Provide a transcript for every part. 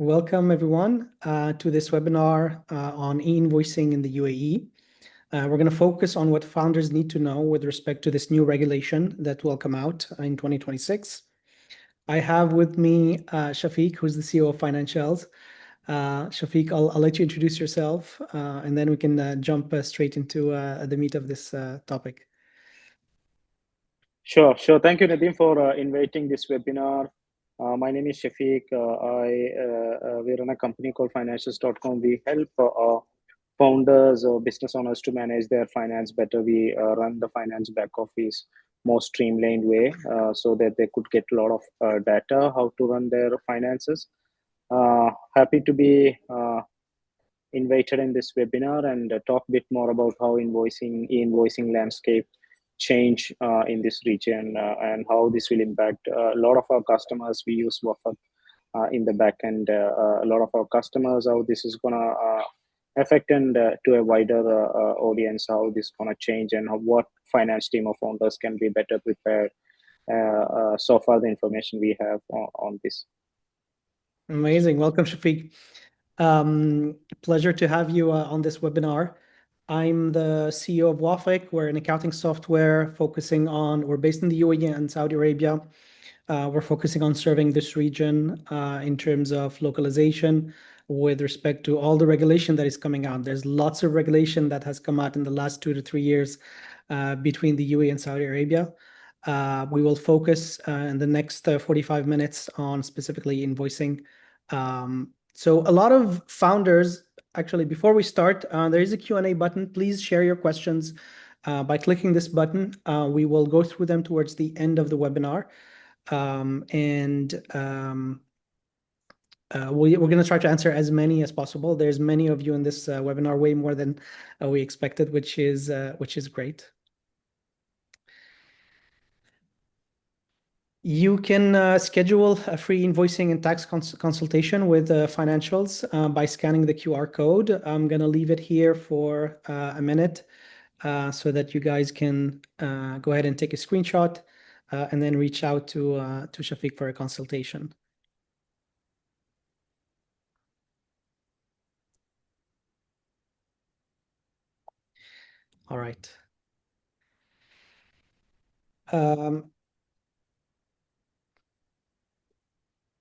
Welcome everyone to this webinar on e-invoicing in the UAE. We're going to focus on what founders need to know with respect to this new regulation that will come out in 2026. I have with me Shafeekh, who's the CEO of Finanshels. Shafeekh, I'll let you introduce yourself and then we can jump straight into the meat of this topic. Sure. Thank you, Nadim, for inviting this webinar. My name is Shafeekh. We run a company called Finanshels.com. We help founders or business owners to manage their finance better. We run the finance back office more streamlined way so that they could get a lot of data, how to run their finances. Happy to be invited in this webinar and talk a bit more about how e-invoicing landscape change in this region and how this will impact a lot of our customers. We use Wafeq in the back end. A lot of our customers, how this is going to affect and to a wider audience, how this is going to change and what finance team of founders can be better prepared. So far, the information we have on this. Amazing. Welcome, Shafeekh. Pleasure to have you on this webinar. I'm the CEO of Wafeq. We're an accounting software we're based in the UAE and Saudi Arabia. We're focusing on serving this region in terms of localization with respect to all the regulation that is coming out. There's lots of regulation that has come out in the last 2 to 3 years between the UAE and Saudi Arabia. We will focus in the next 45 minutes on specifically invoicing. So a lot of founders, actually, before we start, there is a Q&A button. Please share your questions by clicking this button. We will go through them towards the end of the webinar. We're going to try to answer as many as possible. There's many of you in this webinar, way more than we expected, which is great. You can schedule a free invoicing and tax consultation with Finanshels by scanning the QR code. I'm going to leave it here for a minute so that you guys can go ahead and take a screenshot and then reach out to Shafeekh for a consultation. All right.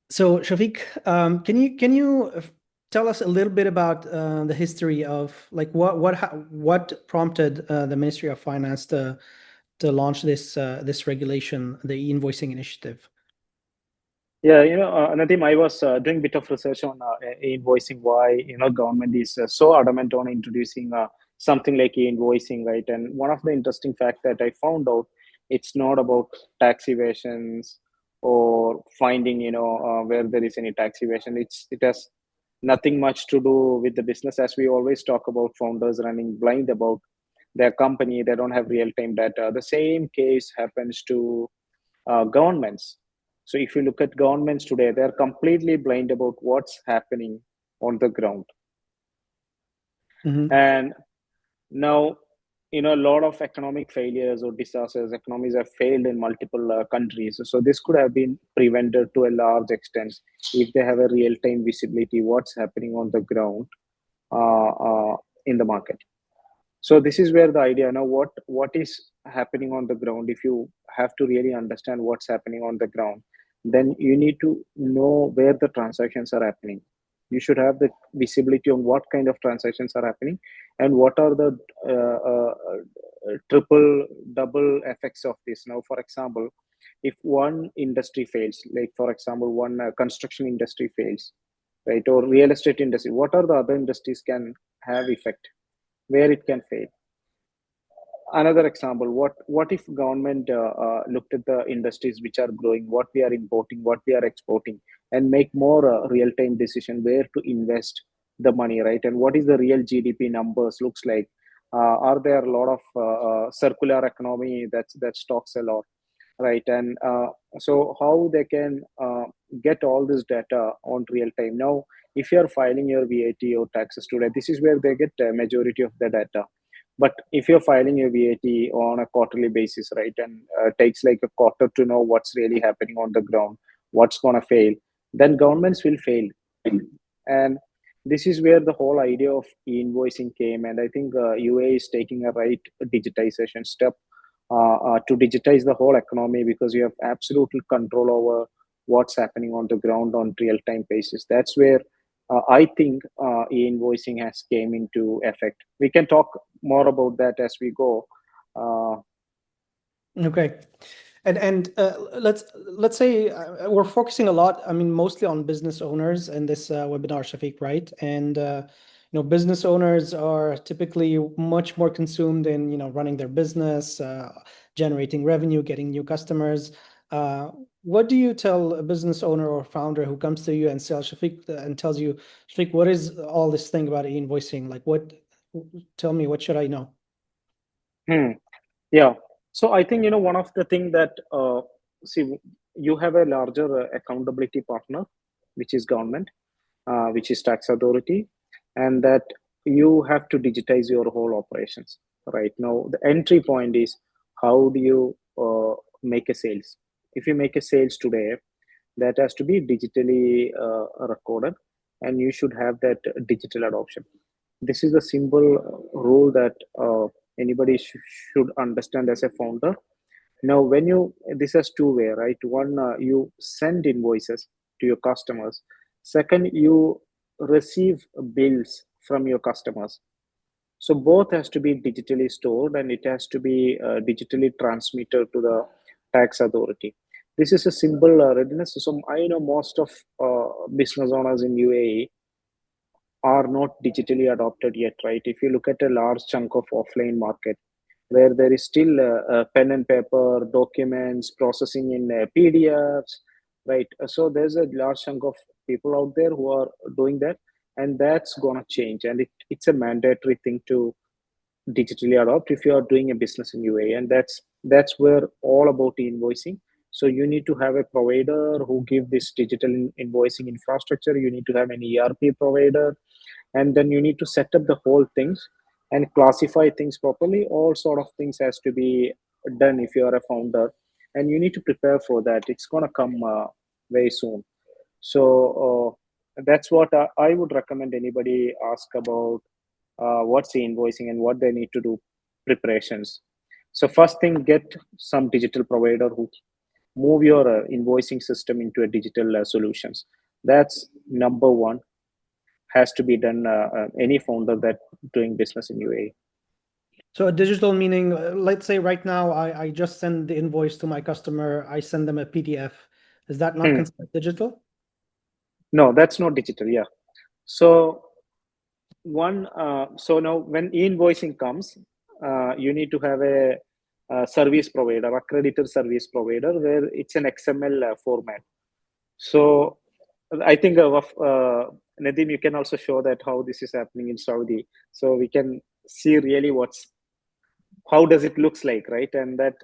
So Shafeekh, can you tell us a little bit about the history of like what prompted the Ministry of Finance to launch this regulation, the e-invoicing initiative? Yeah, Nadim, I was doing a bit of research on e-invoicing, why government is so adamant on introducing something like e-invoicing, right? And one of the interesting facts that I found out, it's not about tax evasions or finding where there is any tax evasion. It has nothing much to do with the business, as we always talk about founders running blind about their company. They don't have real-time data. The same case happens to governments. So if you look at governments today, they're completely blind about what's happening on the ground. Mm-hmm. And now, a lot of economic failures or disasters, economies have failed in multiple countries. So this could have been prevented to a large extent if they have a real-time visibility what's happening on the ground in the market. So this is where the idea now, what is happening on the ground. If you have to really understand what's happening on the ground, then you need to know where the transactions are happening. You should have the visibility on what kind of transactions are happening and what are the triple, double effects of this. Now, for example, if one industry fails, like for example, one construction industry fails, right, or real estate industry, what are the other industries can have effect, where it can fail. Another example, what if government looked at the industries which are growing, what we are importing, what we are exporting, and make more real-time decision where to invest the money, right? And what is the real GDP numbers looks like? Are there a lot of circular economy that talks a lot, right? And so how they can get all this data on real time. Now, if you are filing your VAT or taxes today, this is where they get a majority of the data. But if you're filing your VAT on a quarterly basis, right, and takes like a quarter to know what's really happening on the ground, what's going to fail, then governments will fail And this is where the whole idea of e-invoicing came. And I think UAE is taking a right digitization step to digitize the whole economy, because you have absolute control over what's happening on the ground on real-time basis. That's where I think e-invoicing has came into effect. We can talk more about that as we go. Okay. And let's say we're focusing a lot, I mean, mostly on business owners in this webinar, Shafeekh, right? And business owners are typically much more consumed in running their business, generating revenue, getting new customers. What do you tell a business owner or founder who comes to you and tells you, Shafeekh, what is all this thing about e-invoicing? Like, tell me, what should I know? Yeah. So I think, one of the thing that, see, you have a larger accountability partner, which is government, which is tax authority, and that you have to digitize your whole operations. Right now, the entry point is, how do you make a sales? If you make a sales today, that has to be digitally recorded, and you should have that digital adoption. This is a simple rule that anybody should understand as a founder. Now, this has two way, right? One, you send invoices to your customers. Second, you receive bills from your customers. So both has to be digitally stored, and it has to be digitally transmitted to the tax authority. This is a simple readiness. So I know most of business owners in UAE are not digitally adopted yet, right? If you look at a large chunk of offline market, where there is still pen and paper, documents, processing in PDFs, right? So there's a large chunk of people out there who are doing that, and that's gonna change. And it's a mandatory thing to digitally adopt if you are doing a business in UAE, and that's where all about invoicing. So you need to have a provider who give this digital invoicing infrastructure. You need to have an ERP provider, and then you need to set up the whole things and classify things properly. All sort of things has to be done if you are a founder, and you need to prepare for that. It's gonna come very soon. So that's what I would recommend anybody ask about what's the invoicing and what they need to do preparations. So first thing, get some digital provider who move your invoicing system into a digital solutions. That's number one, has to be done, any founder that doing business in UAE. So a digital meaning, let's say right now I just send the invoice to my customer, I send them a PDF. Is that not considered digital? No, that's not digital. Yeah. So so now when e-invoicing comes, you need to have a service provider, accredited service provider, where it's an XML format. So I think Nadim, you can also show that how this is happening in Saudi, so we can see really how does it looks like, right? And that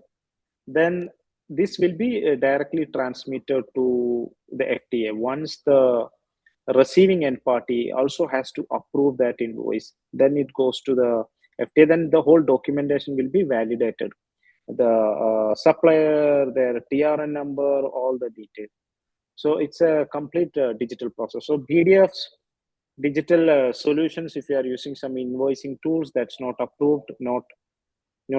then this will be directly transmitted to the FTA. Once the receiving end party also has to approve that invoice, then it goes to the FTA. Then the whole documentation will be validated. The supplier, their TRN number, all the details. So it's a complete digital process. So PDFs, digital solutions, if you are using some invoicing tools, that's not approved, not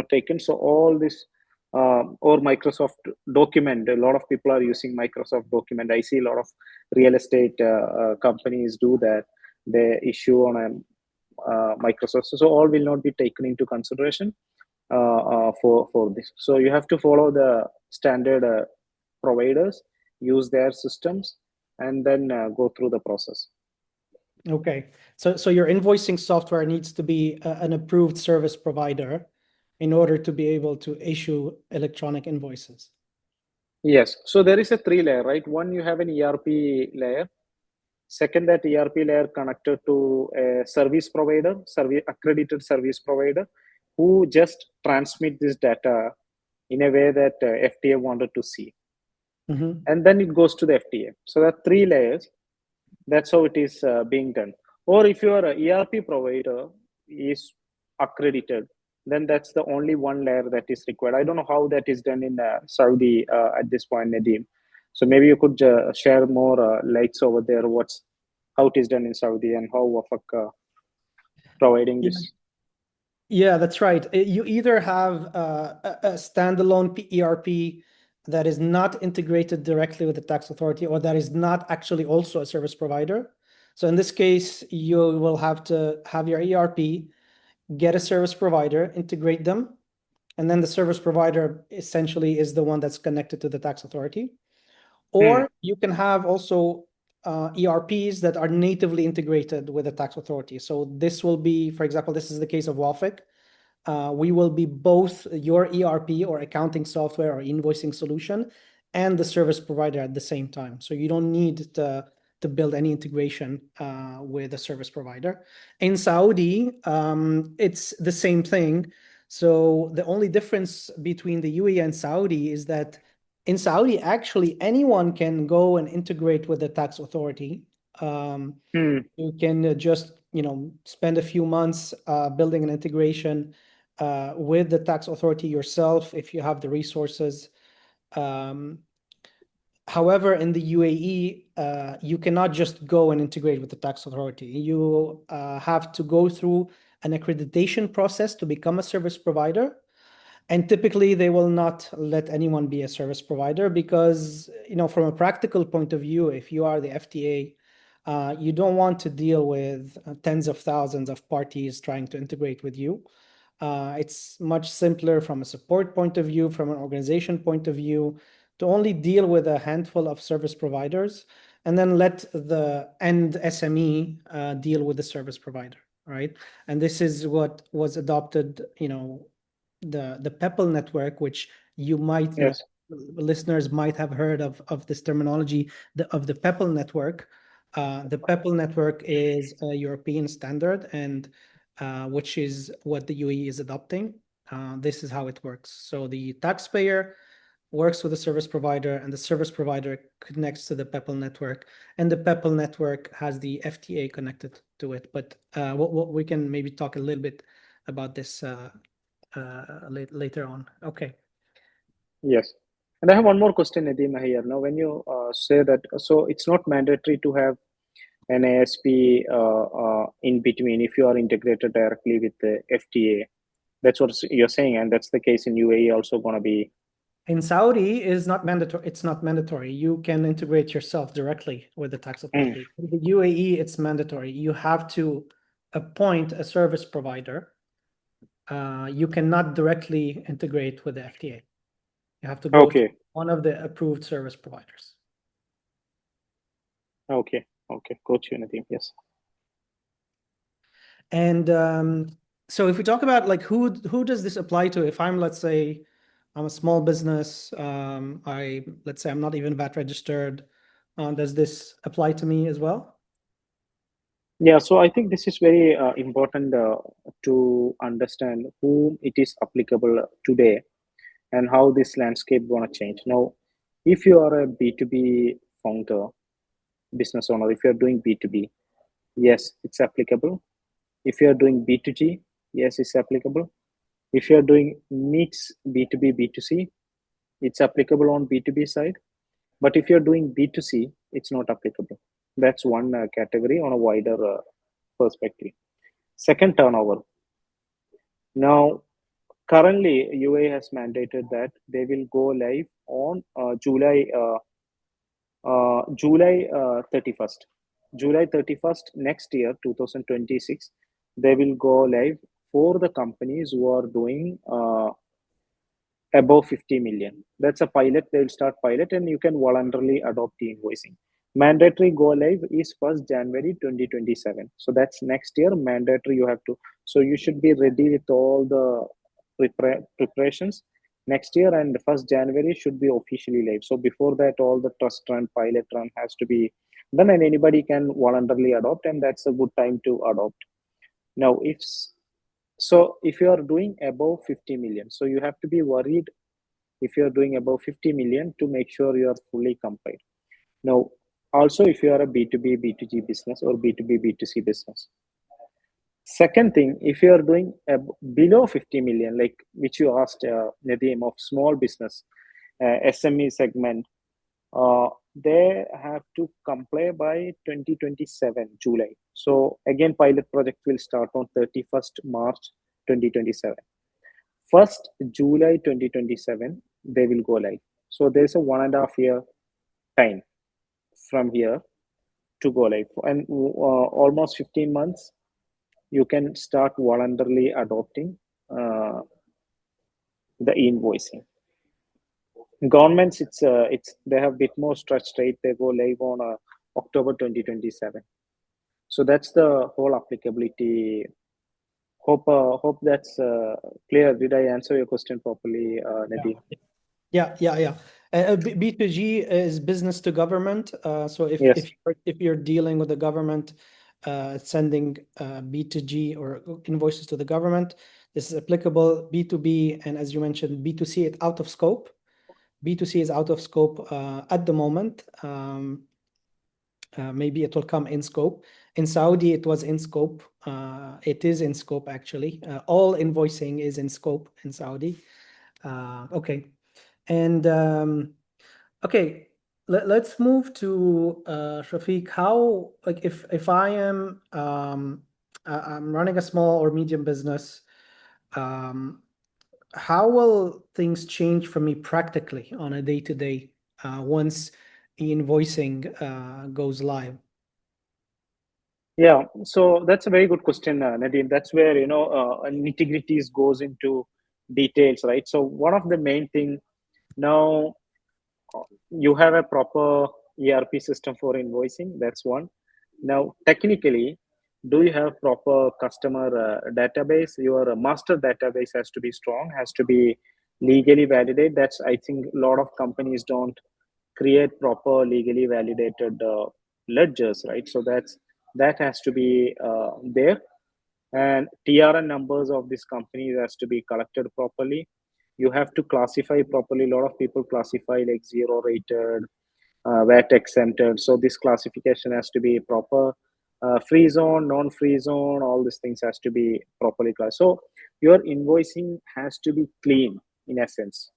taken. So all this or Microsoft Document. A lot of people are using Microsoft Document. I see a lot of real estate companies do that. They issue on a Microsoft. So all will not be taken into consideration for this. So you have to follow the standard providers, use their systems, and then go through the process. Okay. So your invoicing software needs to be an approved service provider in order to be able to issue electronic invoices. Yes. So there is a 3-layer, right? One, you have an ERP layer. Second, that ERP layer connected to a service provider, accredited service provider, who just transmit this data in a way that FTA wanted to see. And then it goes to the FTA. So there are 3 layers. That's how it is being done. Or if your ERP provider is accredited, then that's the only one layer that is required. I don't know how that is done in Saudi at this point, Nadim. So maybe you could share more lights over there. how it is done in Saudi and how Wafeq providing this. Yeah, that's right. You either have a standalone ERP that is not integrated directly with the tax authority, or that is not actually also a service provider. So in this case, you will have to have your ERP, get a service provider, integrate them, and then the service provider essentially is the one that's connected to the tax authority. Or you can have also ERPs that are natively integrated with the tax authority. So this will be, for example, this is the case of Wafeq. We will be both your ERP or accounting software or invoicing solution and the service provider at the same time. So you don't need to build any integration with a service provider. In Saudi, it's the same thing. So the only difference between the UAE and Saudi is that in Saudi, actually, anyone can go and integrate with the tax authority. You can just, spend a few months building an integration with the tax authority yourself if you have the resources. However, in the UAE, you cannot just go and integrate with the tax authority. You have to go through an accreditation process to become a service provider. And typically, they will not let anyone be a service provider because, from a practical point of view, if you are the FTA, you don't want to deal with tens of thousands of parties trying to integrate with you. It's much simpler from a support point of view, from an organization point of view, to only deal with a handful of service providers and then let the end SME deal with the service provider, right? And this is what was adopted, the PEPL network, which you might, Yes. listeners might have heard of this terminology, of the PEPL network. The PEPL network is a European standard, and which is what the UAE is adopting. This is how it works. So the taxpayer works with the service provider, and the service provider connects to the PEPL network, and the PEPL network has the FTA connected to it. But what we can maybe talk a little bit about this later on. Okay. Yes. And I have one more question, Nadim, here. Now, when you say that, so it's not mandatory to have an ASP in between if you are integrated directly with the FTA. That's what you're saying, and that's the case in UAE also going to be. In Saudi, is not mandatory. It's not mandatory. You can integrate yourself directly with the tax authority. In the UAE, it's mandatory. You have to appoint a service provider. You cannot directly integrate with the FTA. You have to go Okay. to one of the approved service providers. Okay. Got you, Nadim. Yes. And so if we talk about like who does this apply to? If I'm, let's say, I'm a small business, let's say I'm not even VAT registered, does this apply to me as well? Yeah, so I think this is very important to understand whom it is applicable today and how this landscape gonna change. Now, if you are a B2B founder, business owner, if you're doing B2B, yes, it's applicable. If you're doing B2G, yes, it's applicable. If you're doing mix B2B, B2C, it's applicable on B2B side. But if you're doing B2C, it's not applicable. That's one category on a wider perspective. Second, turnover. Now, currently, UAE has mandated that they will go live on July 31st. July 31st next year, 2026, they will go live for the companies who are doing above 50 million. That's a pilot. They'll start pilot and you can voluntarily adopt the invoicing. Mandatory go live is 1st January 2027. So that's next year. Mandatory you have to. So you should be ready with all the preparations next year, and 1st January should be officially live. So before that, all the trust run, pilot run has to be done, and anybody can voluntarily adopt, and that's a good time to adopt. Now, if you are doing above 50 million, so you have to be worried if you are doing above 50 million to make sure you are fully compliant. Now, also if you are a B2B, B2G business or B2B, B2C business. Second thing, if you are doing below 50 million, like which you asked Nadim, of small business, SME segment, they have to comply by 2027 July. So again, pilot project will start on 31st March 2027. 1st July 2027, they will go live. So there's a 1.5 year time from here to go live, and almost 15 months you can start voluntarily adopting the invoicing. Governments, it's they have a bit more stretched rate. They go live on October 2027. So that's the whole applicability. Hope that's clear. Did I answer your question properly, Nadim? Yeah. B2G is business to government. So Yes. if you're dealing with the government, sending B2G or invoices to the government, this is applicable. B2B, and as you mentioned, B2C, it's out of scope. B2C is out of scope at the moment. Maybe it will come in scope. In Saudi, it was in scope. It is in scope, actually. All invoicing is in scope in Saudi. Okay. And okay, let's move to Shafeekh. How, like, if I am I'm running a small or medium business, um, how will things change for me practically on a day-to-day once e-invoicing goes live? Yeah. So that's a very good question, Nadim. That's where nitty-gritties goes into details, right? So one of the main thing now, you have a proper ERP system for invoicing. That's one. Now, technically, do you have proper customer database? Your master database has to be strong, has to be legally validated. That's, I think, a lot of companies don't create proper legally validated ledgers, right? So that has to be there, and TRN numbers of these companies has to be collected properly. You have to classify properly. A lot of people classify like zero rated, VAT exempted. So this classification has to be proper. Free zone, non-free zone, all these things has to be properly classified. So your invoicing has to be clean in essence,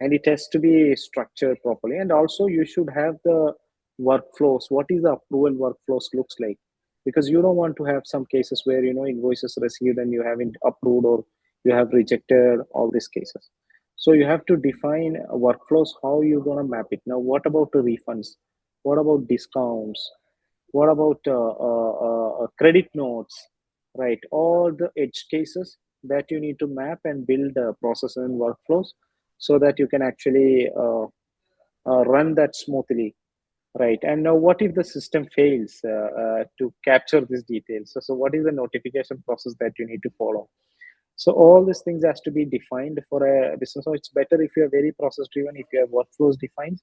and it has to be structured properly. And also you should have the workflows. What is the approval workflows looks like? Because you don't want to have some cases where invoices received and you haven't approved, or you have rejected, all these cases. So you have to define workflows, how you're going to map it. Now what about the refunds? What about discounts? What about credit notes? Right, all the edge cases that you need to map and build processes and workflows, so that you can actually run that smoothly, right? And now what if the system fails to capture these details? So what is the notification process that you need to follow? So all these things has to be defined for a business. So it's better if you are very process driven, if you have workflows defined.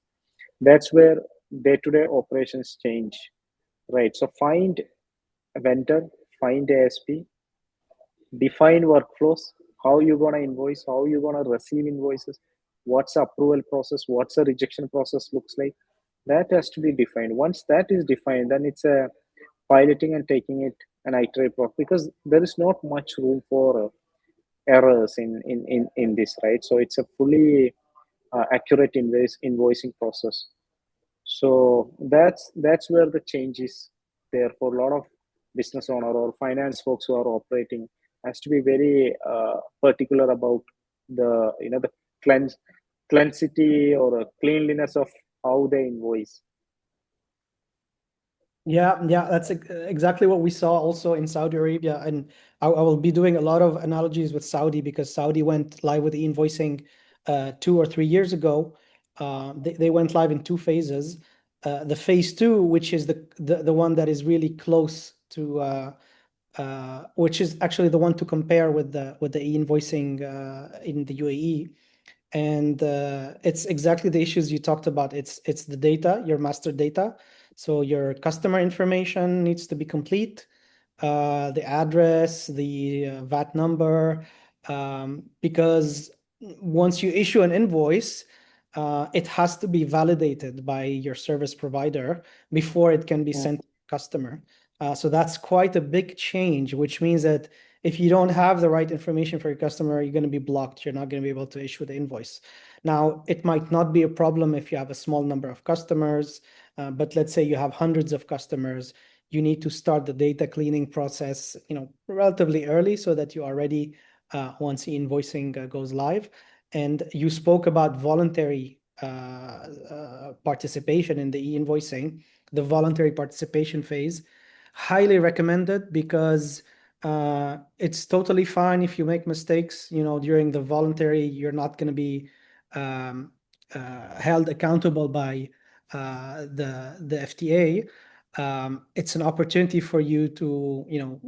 That's where day-to-day operations change, right? So find a vendor, find ASP, define workflows, how you're going to invoice, how you're going to receive invoices, what's the approval process, what's the rejection process looks like. That has to be defined. Once that is defined, then it's a piloting and taking it an iterate process, because there is not much room for errors in this, right? So it's a fully accurate invoicing process. So that's where the change is there for a lot of business owner or finance folks who are operating. Has to be very particular about the the cleansity or cleanliness of how they invoice. Yeah, that's exactly what we saw also in Saudi Arabia. And I will be doing a lot of analogies with Saudi because Saudi went live with e-invoicing 2 or 3 years ago. They went live in two phases. The phase two, which is the one that is really close to, which is actually the one to compare with the e-invoicing in the UAE. And it's exactly the issues you talked about. It's the data, your master data. So your customer information needs to be complete, the address, the VAT number, because once you issue an invoice, it has to be validated by your service provider before it can be Mm. sent to the customer. So that's quite a big change, which means that if you don't have the right information for your customer, you're going to be blocked. You're not going to be able to issue the invoice. Now, it might not be a problem if you have a small number of customers, but let's say you have hundreds of customers. You need to start the data cleaning process, relatively early so that you are ready once e-invoicing goes live. And you spoke about voluntary participation in the e-invoicing, the voluntary participation phase. Highly recommended because it's totally fine if you make mistakes. During the voluntary, you're not going to be um, held accountable by the FTA. It's an opportunity for you to,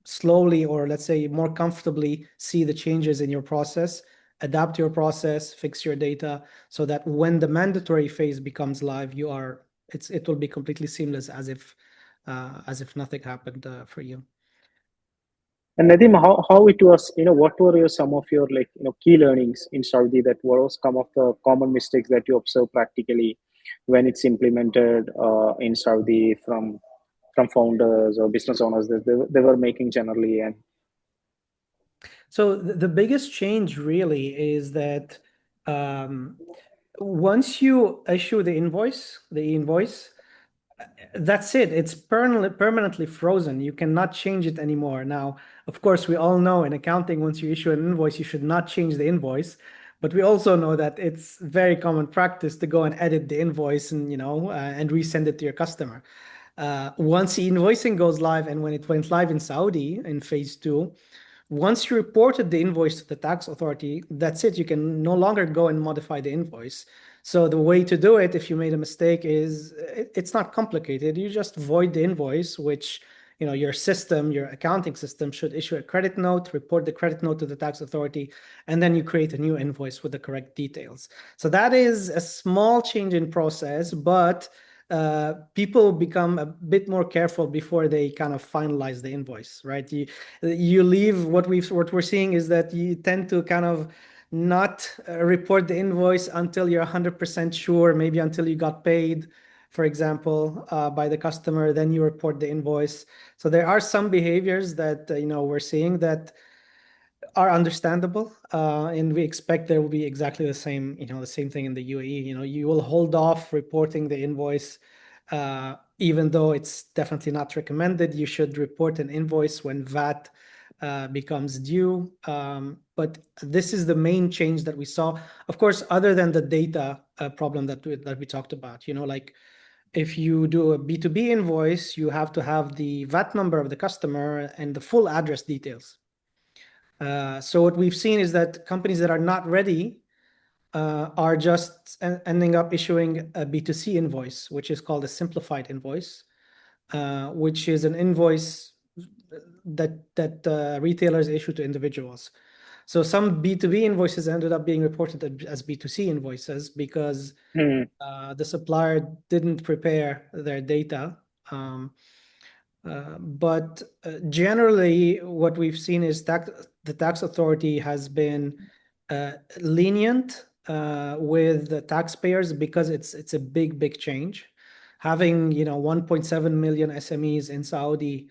slowly, or let's say more comfortably, see the changes in your process, adapt your process, fix your data, so that when the mandatory phase becomes live, it will be completely seamless, as if nothing happened for you. And Nadim, how it was, what were some of your key learnings in Saudi, that was some of the common mistakes that you observe practically when it's implemented in Saudi from founders or business owners that they were making generally? And So the biggest change really is that once you issue the invoice, that's it. It's permanently frozen. You cannot change it anymore. Now, of course, we all know in accounting, once you issue an invoice, you should not change the invoice. But we also know that it's very common practice to go and edit the invoice and resend it to your customer. Once the invoicing goes live, and when it went live in Saudi in phase 2, once you reported the invoice to the tax authority, that's it. You can no longer go and modify the invoice. So the way to do it, if you made a mistake, is it's not complicated. You just void the invoice, which your system, your accounting system, should issue a credit note, report the credit note to the tax authority, and then you create a new invoice with the correct details. So that is a small change in process, but people become a bit more careful before they kind of finalize the invoice, right? You leave what we're seeing is that you tend to kind of not report the invoice until you're 100% sure, maybe until you got paid, for example, by the customer, then you report the invoice. So there are some behaviors that we're seeing that are understandable, and we expect there will be exactly the same thing in the UAE. You will hold off reporting the invoice, even though it's definitely not recommended. You should report an invoice when VAT becomes due. But this is the main change that we saw. Of course, other than the data problem that we talked about, like if you do a B2B invoice, you have to have the VAT number of the customer and the full address details. So what we've seen is that companies that are not ready are just ending up issuing a B2C invoice, which is called a simplified invoice, which is an invoice that retailers issue to individuals. So some B2B invoices ended up being reported as B2C invoices because the supplier didn't prepare their data. But generally, what we've seen is the tax authority has been lenient with the taxpayers because it's a big change. Having 1.7 million SMEs in Saudi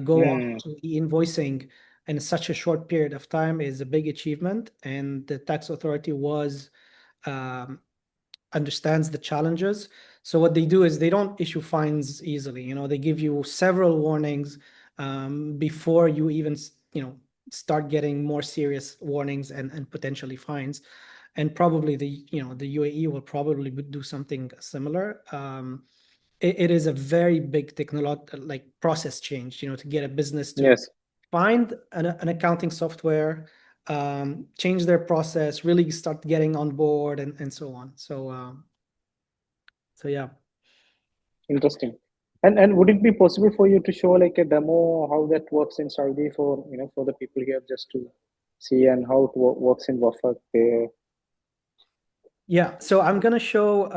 go on to e-invoicing in such a short period of time is a big achievement, and the tax authority um, understands the challenges. So what they do is they don't issue fines easily. They give you several warnings before you even start getting more serious warnings and potentially fines. And probably the UAE will probably do something similar. It is a very big technological process change, to get a business to yes. find an accounting software, change their process, really start getting on board, and so on. So yeah. Interesting. And would it be possible for you to show like a demo how that works in Saudi for for the people here, just to see, and how it works in Wafeq? Yeah, so I'm going to show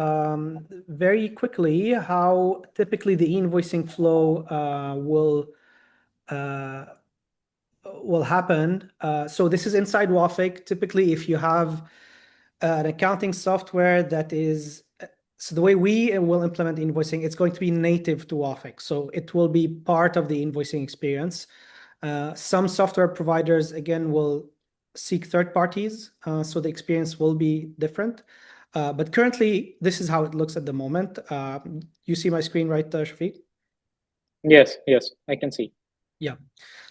very quickly how typically the e-invoicing flow uh, will happen. So this is inside Wafeq. Typically, if you have an accounting software that is, so the way we will implement invoicing, it's going to be native to Wafeq. So it will be part of the invoicing experience. Some software providers, again, will seek third parties, so the experience will be different. But currently, this is how it looks at the moment. You see my screen, right, Shafeekh? Yes, I can see. Yeah.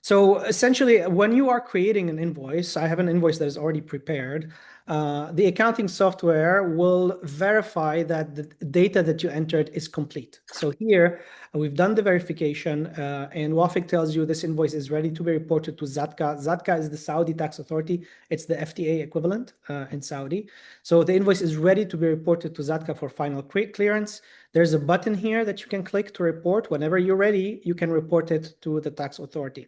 So essentially, when you are creating an invoice, I have an invoice that is already prepared. The accounting software will verify that the data that you entered is complete. So here, we've done the verification, and Wafeq tells you this invoice is ready to be reported to Zatka. Zatka is the Saudi tax authority. It's the FTA equivalent in Saudi. So the invoice is ready to be reported to Zatka for final clearance. There's a button here that you can click to report. Whenever you're ready, you can report it to the tax authority.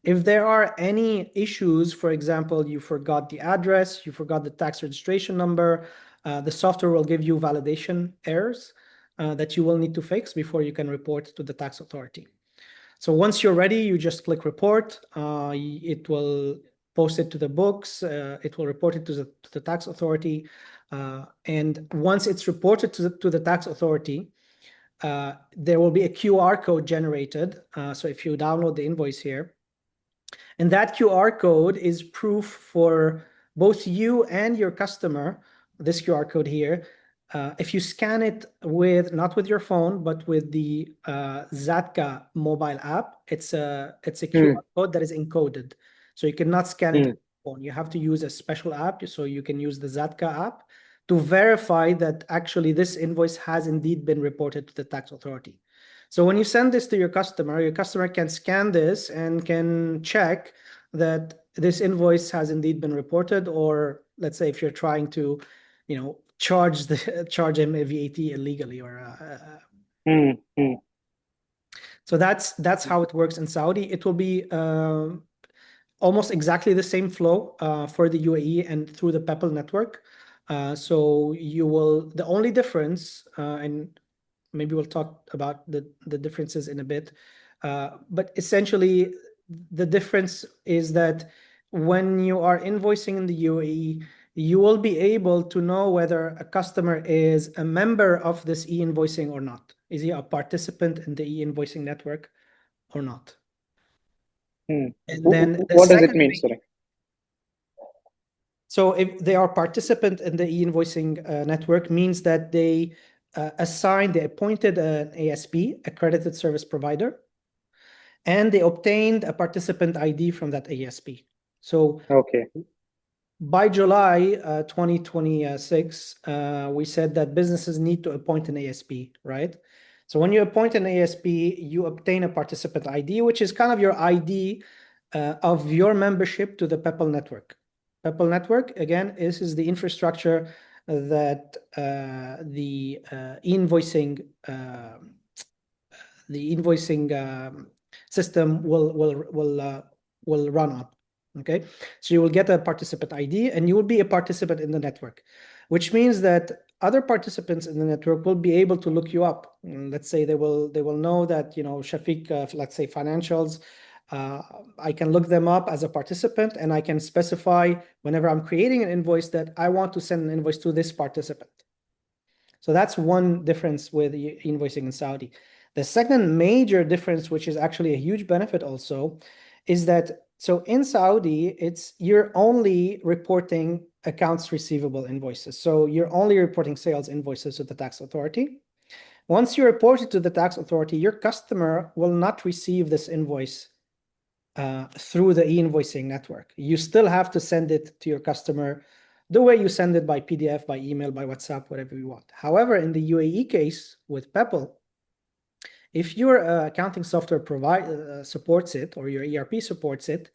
If there are any issues, for example, you forgot the address, you forgot the tax registration number, the software will give you validation errors that you will need to fix before you can report to the tax authority. So once you're ready, you just click report. It will post it to the books. It will report it to the tax authority. And once it's reported to the tax authority, there will be a QR code generated. So if you download the invoice here, and that QR code is proof for both you and your customer, this QR code here. If you scan it with, not with your phone, but with the Zatka mobile app, it's a QR code that is encoded. So you cannot scan it with your phone. You have to use a special app. So you can use the Zatka app to verify that actually this invoice has indeed been reported to the tax authority. So when you send this to your customer can scan this and can check that this invoice has indeed been reported, or let's say if you're trying to, charge him a VAT illegally, or so that's how it works in Saudi. It will be almost exactly the same flow for the UAE and through the Peppol network. So the only difference, and maybe we'll talk about the differences in a bit, but essentially the difference is that when you are invoicing in the UAE, you will be able to know whether a customer is a member of this e-invoicing or not. Is he a participant in the e-invoicing network or not? And then the what does it second mean, thing, sorry? so if they are participant in the e-invoicing network, means that they appointed an ASP, accredited service provider, and they obtained a participant ID from that ASP. So Okay. by July 2026, we said that businesses need to appoint an ASP, right? So when you appoint an ASP, you obtain a participant ID, which is kind of your ID of your membership to the Peppol network. Peppol network, again, is the infrastructure that the invoicing system will run on. Okay, so you will get a participant ID and you will be a participant in the network, which means that other participants in the network will be able to look you up. Let's say they will know that, Shafeekh, let's say Finanshels, I can look them up as a participant, and I can specify whenever I'm creating an invoice that I want to send an invoice to this participant. So that's one difference with invoicing in Saudi. The second major difference, which is actually a huge benefit also, is that so in Saudi, you're only reporting accounts receivable invoices. So you're only reporting sales invoices to the tax authority. Once you report it to the tax authority, your customer will not receive this invoice through the e-invoicing network. You still have to send it to your customer the way you send it by PDF, by email, by WhatsApp, whatever you want. However, in the UAE case with Peppol, if your accounting software supports it, or your ERP supports it,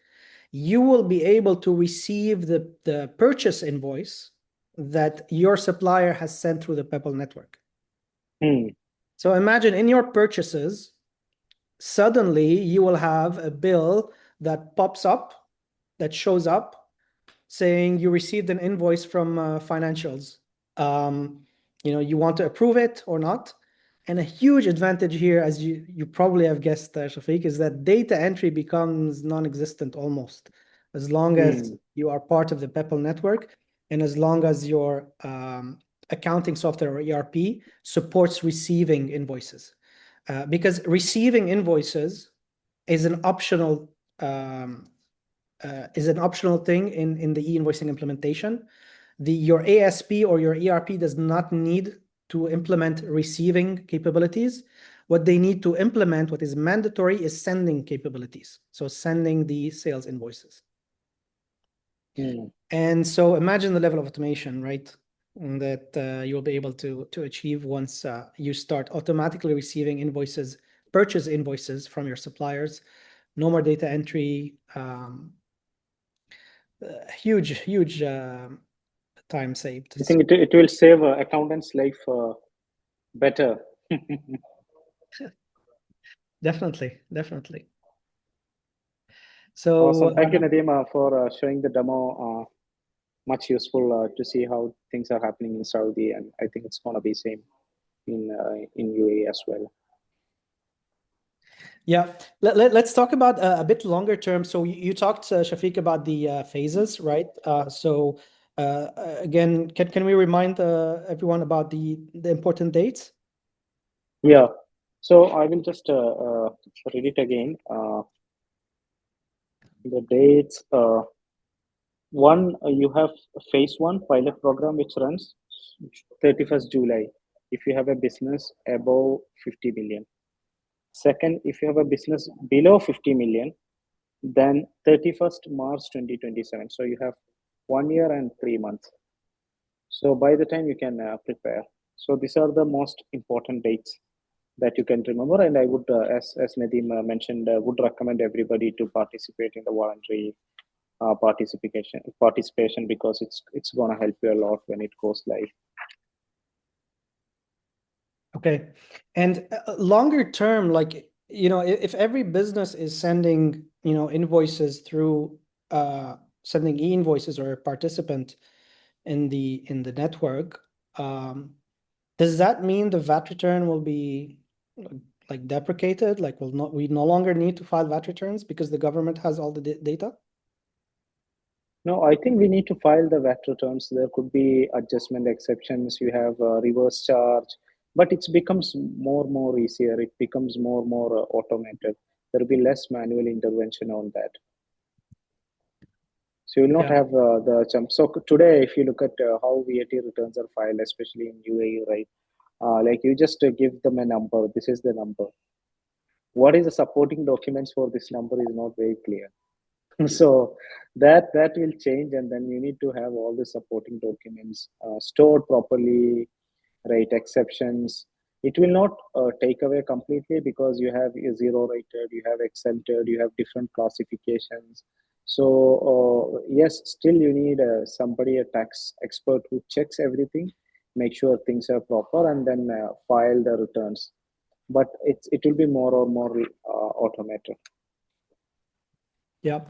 you will be able to receive the purchase invoice that your supplier has sent through the Peppol network. So imagine in your purchases, suddenly you will have a bill that pops up, that shows up, saying you received an invoice from Finanshels. You want to approve it or not. And a huge advantage here, as you probably have guessed, Shafeekh, is that data entry becomes non-existent almost, as long as you are part of the Peppol network, and as long as your accounting software or ERP supports receiving invoices. Because receiving invoices is an optional is an optional thing in the e-invoicing implementation. Your ASP or your ERP does not need to implement receiving capabilities. What they need to implement, what is mandatory, is sending capabilities. So sending the sales invoices. And so imagine the level of automation, right? That you'll be able to achieve once you start automatically receiving invoices, purchase invoices from your suppliers. No more data entry. Huge time saved. I think it will save accountant's life better. Definitely. So awesome. Thank you, Nadim, for showing the demo. Much useful to see how things are happening in Saudi, and I think it's going to be same in UAE as well. Yeah, let's talk about a bit longer term. So you talked, Shafeekh, about the phases, right? So again, can we remind everyone about the important dates? Yeah. So I will just read it again. The dates. One, you have phase one pilot program which runs 31st July if you have a business above 50 million. Second, if you have a business below 50 million, then 31st March 2027. So you have 1 year and 3 months. So by the time you can prepare. So these are the most important dates that you can remember. And I would, as Nadim mentioned, would recommend everybody to participate in the voluntary participation because it's going to help you a lot when it goes live. Okay, and longer term, like if every business is sending invoices through sending e-invoices or a participant in the network, does that mean the VAT return will be like deprecated? Like we no longer need to file VAT returns because the government has all the data? No, I think we need to file the VAT returns. There could be adjustment exceptions. You have reverse charge, but it becomes more easier. It becomes more automated. There will be less manual intervention on that. So you will not have the jump. So today, if you look at how VAT returns are filed, especially in UAE, right? Like you just give them a number. This is the number. What is the supporting documents for this number is not very clear. So that will change, and then you need to have all the supporting documents stored properly, right? Exceptions. It will not take away completely because you have a zero rated, you have exempted, you have different classifications. So yes, still you need somebody, a tax expert who checks everything, make sure things are proper, and then file the returns. But it will be more automated. Yeah.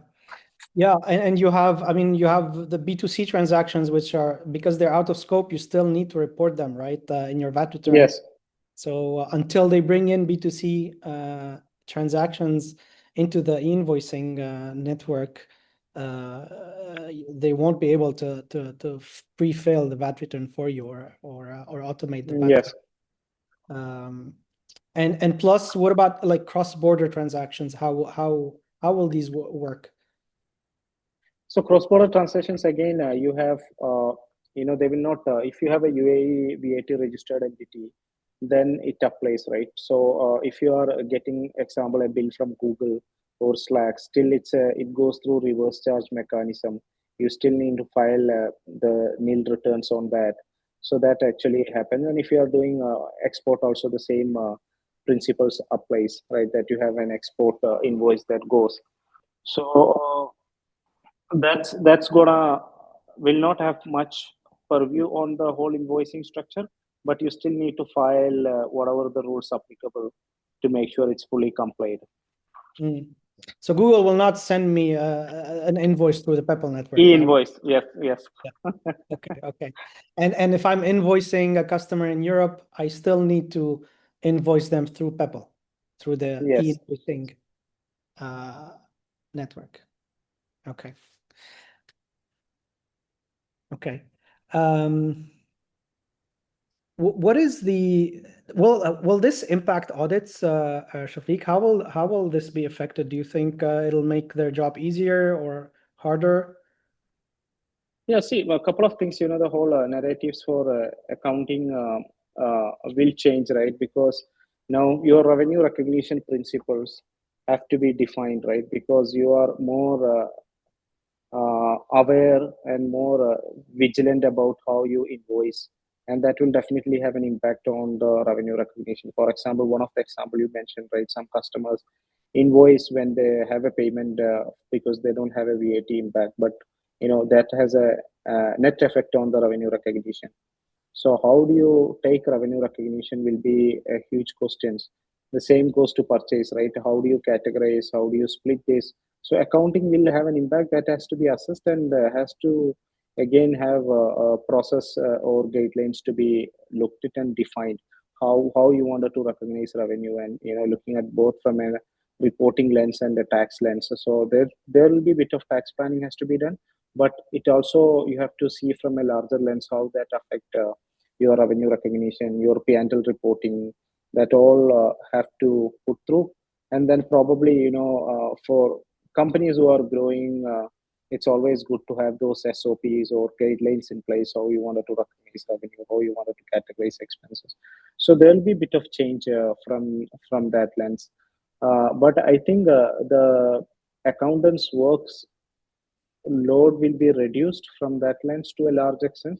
Yeah, and you have, I mean, you have the B2C transactions, which are, because they're out of scope, you still need to report them, right, in your VAT return. Yes. So until they bring in B2C transactions into the e-invoicing network, they won't be able to pre-fill the VAT return for you or automate the VAT. Yes. And plus, what about like cross-border transactions? How will these work? So cross-border transactions, again, you have, they will not, if you have a UAE VAT registered entity, then it applies, right? So if you are getting, example, a bill from Google or Slack, still it goes through reverse charge mechanism. You still need to file the nil returns on that. So that actually happens. And if you are doing export, also the same principles applies, right? That you have an export invoice that goes. So that's gonna will not have much purview on the whole invoicing structure, but you still need to file whatever the rules applicable to make sure it's fully complied. So Google will not send me an invoice through the PayPal network. E-invoice, yes. Yeah. Okay. And if I'm invoicing a customer in Europe, I still need to invoice them through PayPal, through the e-invoicing network. Okay. What is the will this impact audits, Shafeekh? How will this be affected? Do you think it'll make their job easier or harder? Yeah, see, a couple of things, the whole narratives for accounting will change, right? Because now your revenue recognition principles have to be defined, right? Because you are more aware and more vigilant about how you invoice, and that will definitely have an impact on the revenue recognition. For example, one of the example you mentioned, right? Some customers invoice when they have a payment because they don't have a VAT impact, but that has a net effect on the revenue recognition. So how do you take revenue recognition will be a huge question. The same goes to purchase, right? How do you categorize? How do you split this? So accounting will have an impact that has to be assessed and has to again have a process or guidelines to be looked at and defined. How you wanted to recognize revenue, and looking at both from a reporting lens and a tax lens. So there will be a bit of tax planning has to be done, but it also you have to see from a larger lens how that affect your revenue recognition, your P&L reporting, that all have to put through. And then probably, for companies who are growing, it's always good to have those SOPs or guidelines in place, how you wanted to recognize revenue, how you wanted to categorize expenses. So there'll be a bit of change from that lens. But I think the accountants' works load will be reduced from that lens to a large extent,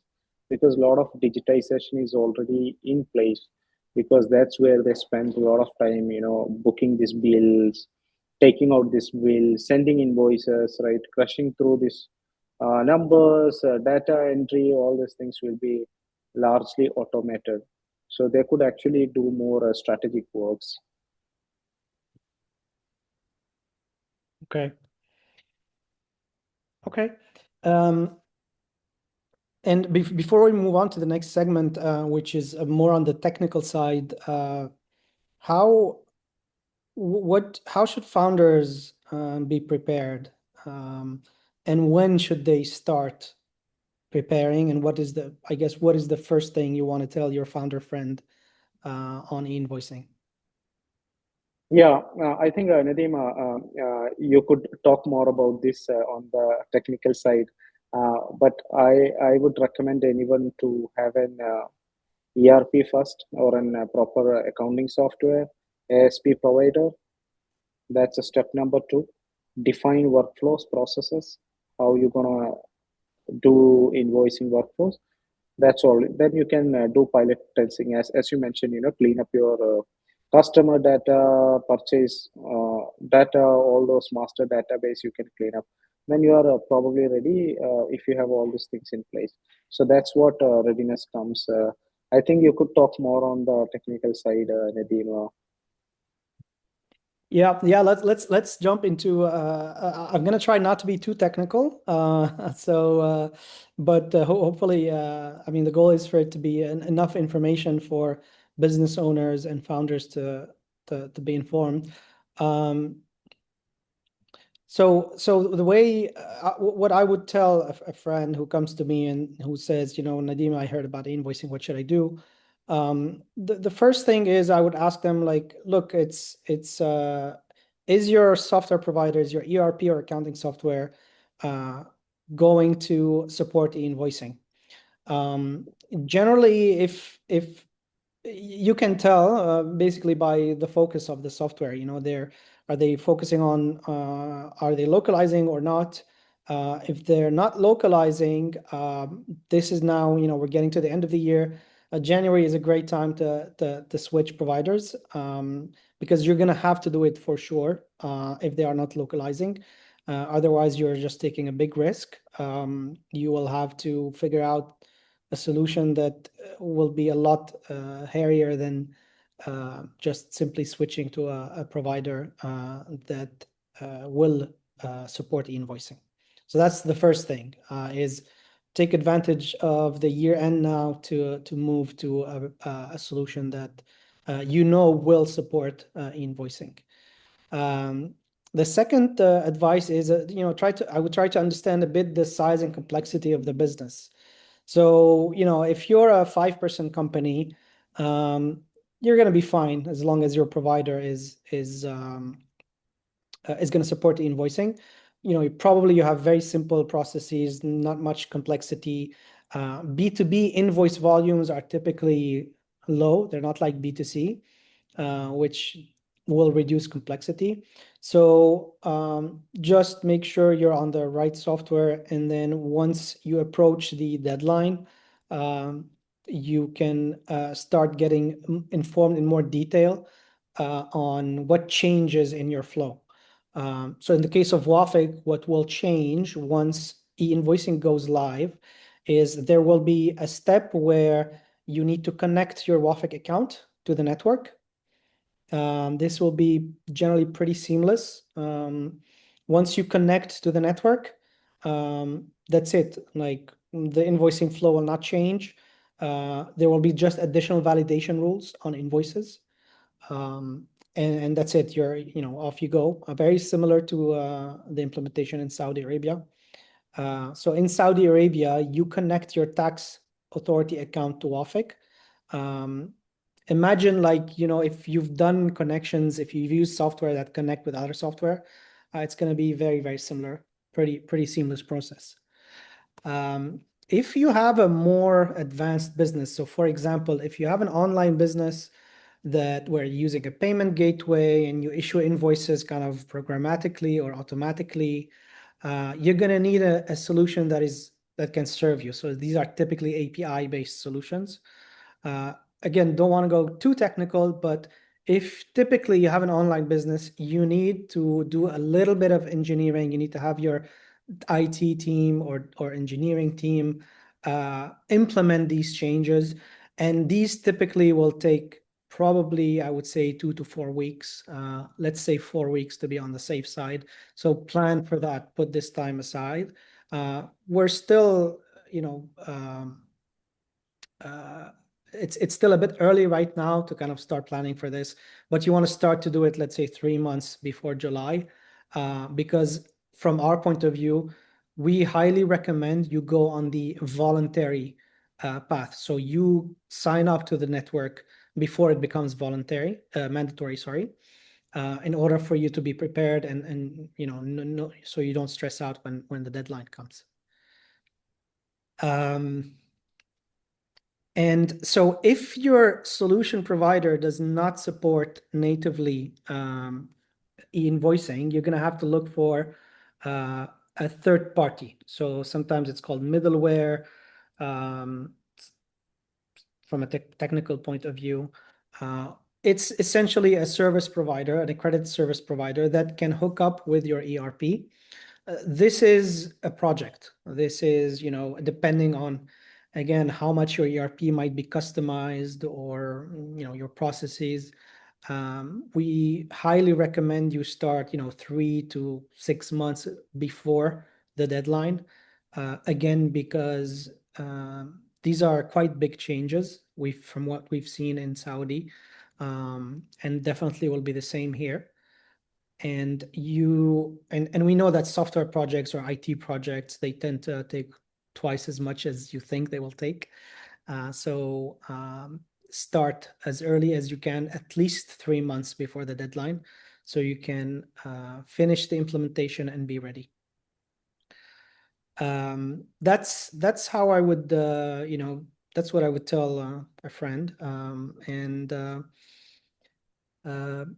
because a lot of digitization is already in place, because that's where they spend a lot of time booking these bills, taking out this bill, sending invoices, right, crushing through this numbers, data entry, all these things will be largely automated, so they could actually do more strategic works. Okay. Okay. And before we move on to the next segment, which is more on the technical side, how should founders be prepared, and when should they start preparing? And what is the first thing you want to tell your founder friend on e-invoicing? Yeah, I think Nadim, you could talk more about this on the technical side, but I would recommend anyone to have an ERP first, or an proper accounting software, ASP provider. That's a step number two. Define workflows, processes, how you're gonna do invoicing workflows. That's all. Then you can do pilot testing, as you mentioned. Clean up your customer data, purchase data, all those master database you can clean up. Then you are probably ready if you have all these things in place. So that's what readiness comes. I think you could talk more on the technical side, Nadim. Yeah, let's jump into. I'm gonna try not to be too technical. But hopefully, I mean, the goal is for it to be enough information for business owners and founders to be informed. So the way what I would tell a friend who comes to me and who says, Nadim, I heard about invoicing. What should I do? The first thing is I would ask them, like, look, is your software provider, is your ERP or accounting software going to support e-invoicing? Generally, if you can tell basically by the focus of the software, are they focusing on are they localizing or not? If they're not localizing, this is now, we're getting to the end of the year. January is a great time to switch providers, because you're going to have to do it for sure if they are not localizing. Otherwise, you're just taking a big risk. You will have to figure out a solution that will be a lot hairier than just simply switching to a provider that will support e-invoicing. So that's the first thing, is take advantage of the year end now to move to a solution that will support e-invoicing. The second advice is, I would try to understand a bit the size and complexity of the business. So, if you're a 5-person company, you're going to be fine as long as your provider is going to support the invoicing. You have very simple processes, not much complexity. B2B invoice volumes are typically low. They're not like B2C, which will reduce complexity. So just make sure you're on the right software. And then once you approach the deadline, you can start getting informed in more detail on what changes in your flow. So in the case of Wafeq, what will change once e-invoicing goes live is there will be a step where you need to connect your Wafeq account to the network. This will be generally pretty seamless. Once you connect to the network, that's it. Like the invoicing flow will not change. There will be just additional validation rules on invoices. And that's it. Off you go. Very similar to the implementation in Saudi Arabia. So in Saudi Arabia, you connect your tax authority account to Wafeq. Imagine if you've done connections, if you've used software that connect with other software, it's going to be very, very similar, pretty seamless process. If you have a more advanced business, so for example, if you have an online business that we're using a payment gateway and you issue invoices kind of programmatically or automatically, you're going to need a solution that can serve you. So these are typically API-based solutions. Again, don't want to go too technical, but if typically you have an online business, you need to do a little bit of engineering. You need to have your IT team or engineering team implement these changes. And these typically will take probably, I would say, 2 to 4 weeks. Let's say 4 weeks to be on the safe side. So plan for that. Put this time aside. We're still, it's still a bit early right now to kind of start planning for this, but you want to start to do it, let's say 3 months before July, because from our point of view, we highly recommend you go on the voluntary path. So you sign up to the network before it becomes mandatory, sorry, in order for you to be prepared and no, so you don't stress out when the deadline comes. And so if your solution provider does not support natively e-invoicing, you're going to have to look for a third party. So sometimes it's called middleware. From a technical point of view, it's essentially a service provider, an accredited service provider that can hook up with your ERP. This is a project. This is, depending on, again, how much your ERP might be customized or, your processes. We highly recommend you start, 3 to 6 months before the deadline. Again, because these are quite big changes from what we've seen in Saudi, and definitely will be the same here. And we know that software projects or IT projects, they tend to take twice as much as you think they will take. So start as early as you can, at least 3 months before the deadline, so you can finish the implementation and be ready. That's how I would, that's what I would tell a friend.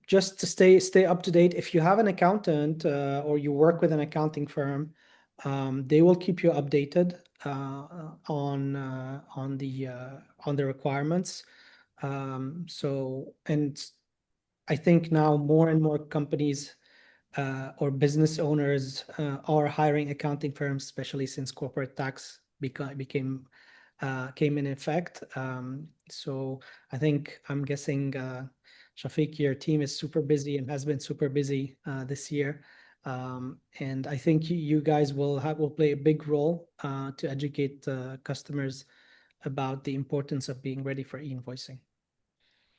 Just to stay up to date, if you have an accountant or you work with an accounting firm, they will keep you updated on the requirements. And I think now more and more companies or business owners are hiring accounting firms, especially since corporate tax came in effect. So I'm guessing Shafeekh, your team is super busy and has been super busy this year. And I think you guys will play a big role to educate customers about the importance of being ready for e-invoicing.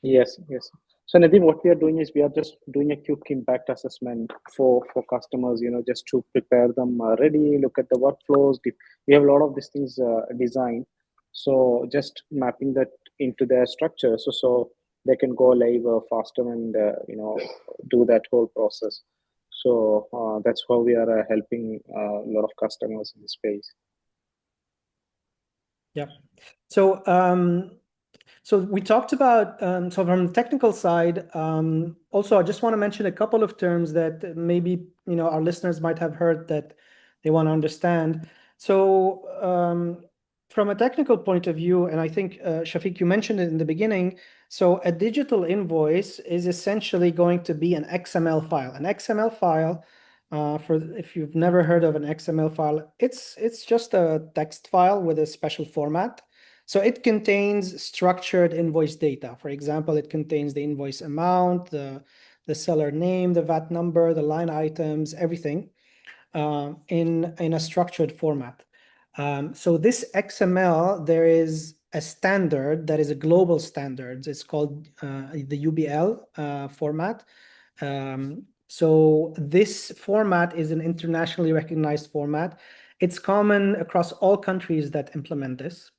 Yes, yes. So Nadim, what we are doing is we are just doing a quick impact assessment for customers, just to prepare them ready, look at the workflows. We have a lot of these things designed. So just mapping that into their structure, so they can go live faster and do that whole process. So that's how we are helping a lot of customers in the space. Yeah. So we talked about, so from the technical side, also I just want to mention a couple of terms that maybe, our listeners might have heard that they want to understand. So from a technical point of view, and I think, Shafeekh, you mentioned it in the beginning, so a digital invoice is essentially going to be an XML file. An XML file, if you've never heard of an XML file, it's just a text file with a special format. So it contains structured invoice data. For example, it contains the invoice amount, the seller name, the VAT number, the line items, everything in a structured format. So this XML, there is a standard that is a global standard. It's called the UBL format. So this format is an internationally recognized format. It's common across all countries that implement this.